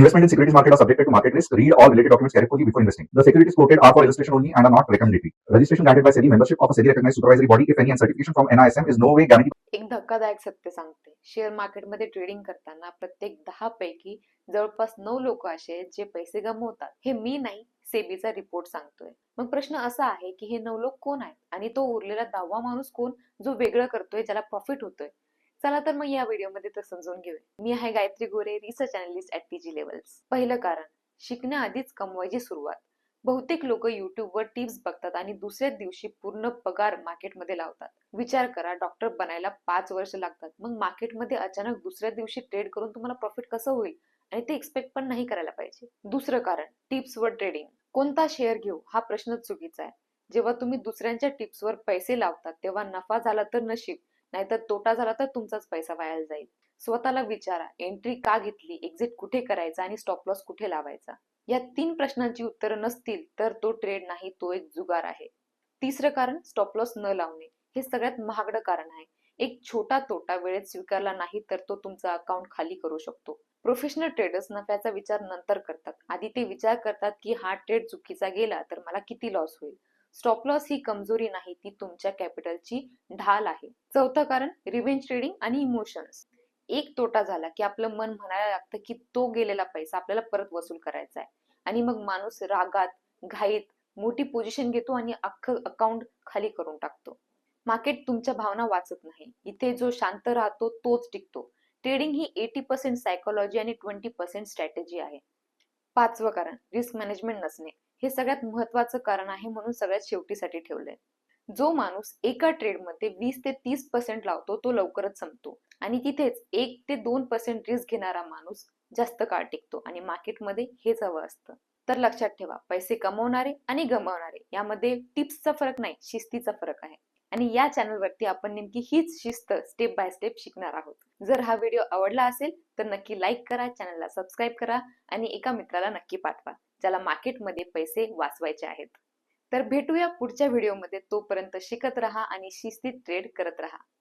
Investment in securities market are subjected to market risk. Read all related documents carefully before investing. The securities quoted are for illustration only and are not recommendatory. Registration granted by SEBI. Membership of a SEBI recognized supervisory body, if any, and certification from NISM is no way guaranteed. एक धक्कादायक सत्य सांगते. Share मार्केटमध्ये trading करताना प्रत्येक 10 पैकी जवळपास 9 लोक असे आहेत जे पैसे गमावतात. हे मी नाही, सेबीचा रिपोर्ट सांगतोय. मग प्रश्न असा आहे की हे 9 लोक कोण आहेत आणि तो उरलेला 10वा माणूस कोण जो वेगळं करतोय, ज्याला प्रॉफिट होतोय. चला तर मग या व्हिडिओमध्ये तर समजून घेऊया. मी आहे Gayatri Gore, research analyst at TG Levels. पहिलं कारण, शिकण्याआधीच कमवायची सुरुवात. बहुतेक लोक युट्यूबवर टिप्स बघतात आणि दुसऱ्याच दिवशी पूर्ण पगार मार्केटमध्ये लावतात. विचार करा, डॉक्टर बनायला 5 वर्ष लागतात, मग मार्केटमध्ये अचानक दुसऱ्या दिवशी ट्रेड करून तुम्हाला प्रॉफिट कसं होईल? आणि ते एक्सपेक्ट पण नाही करायला पाहिजे. दुसरं कारण, टिप्सवर ट्रेडिंग. कोणता शेअर घेऊ हा प्रश्नच चुकीचा आहे. जेव्हा तुम्ही दुसऱ्यांच्या टिप्सवर पैसे लावतात तेव्हा नफा झाला तर नशीब, नाहीतर तोटा झाला तर तुमचाच पैसा वाया जाईल. स्वतःला विचारा, एंट्री का घेतली, एक्झिट कुठे करायचा आणि स्टॉप लॉस कुठे लावायचा? या 3 प्रश्नांची उत्तरं नसतील तर तो ट्रेड नाही, तो एक जुगार आहे. तिसरं कारण, स्टॉप लॉस न लावणे. हे सगळ्यात महागडं कारण आहे. एक छोटा तोटा वेळेत स्वीकारला नाही तर तो तुमचा अकाउंट खाली करू शकतो. प्रोफेशनल ट्रेडर्स नफ्याचा विचार नंतर करतात. आधी ते विचार करतात की हा ट्रेड चुकीचा गेला तर मला किती लॉस होईल. स्टॉप लॉस ही कमजोरी नाही, ती तुमच्या कॅपिटलची ढाल आहे. चौथं कारण, रिव्हेंज ट्रेडिंग आणि इमोशन्स. एक तोटा झाला की आपलं मन म्हणायला लागतं की तो गेलेला पैसा आपल्याला परत वसूल करायचा आहे. आणि मग माणूस रागात, घाईत मोठी पोझिशन घेतो आणि अख्खं अकाउंट खाली करून टाकतो. मार्केट तुमच्या भावना वाचत नाही. इथे जो शांत राहतो तोच टिकतो. ट्रेडिंग ही 80% सायकोलॉजी आणि 20% स्ट्रॅटेजी आहे. 5वं कारण, रिस्क मॅनेजमेंट नसणे. हे सगळ्यात महत्वाचं कारण आहे, म्हणून सगळ्यात शेवटीसाठी ठेवलंय. जो माणूस एका ट्रेडमध्ये 20 ते 30% लावतो तो लवकरच संपतो. आणि तिथेच 1 ते 2% रिस्क घेणारा माणूस जास्त काळ टिकतो. आणि मार्केटमध्ये हेच हवं असतं. तर लक्षात ठेवा, पैसे कमवणारे आणि गमावणारे यामध्ये टिप्सचा फरक नाही, शिस्तीचा फरक आहे. आणि या चॅनलवरती आपण नेमकी हीच शिस्त स्टेप बाय स्टेप शिकणार आहोत. जर हा व्हिडिओ आवडला असेल तर नक्की लाईक करा, चॅनलला सबस्क्राईब करा आणि एका मित्राला नक्की पाठवा, ज्याला मार्केटमध्ये पैसे वाचवायचे आहेत. तर भेटूया पुढच्या व्हिडिओमध्ये. तोपर्यंत शिकत राहा आणि शिस्तीत ट्रेड करत राहा.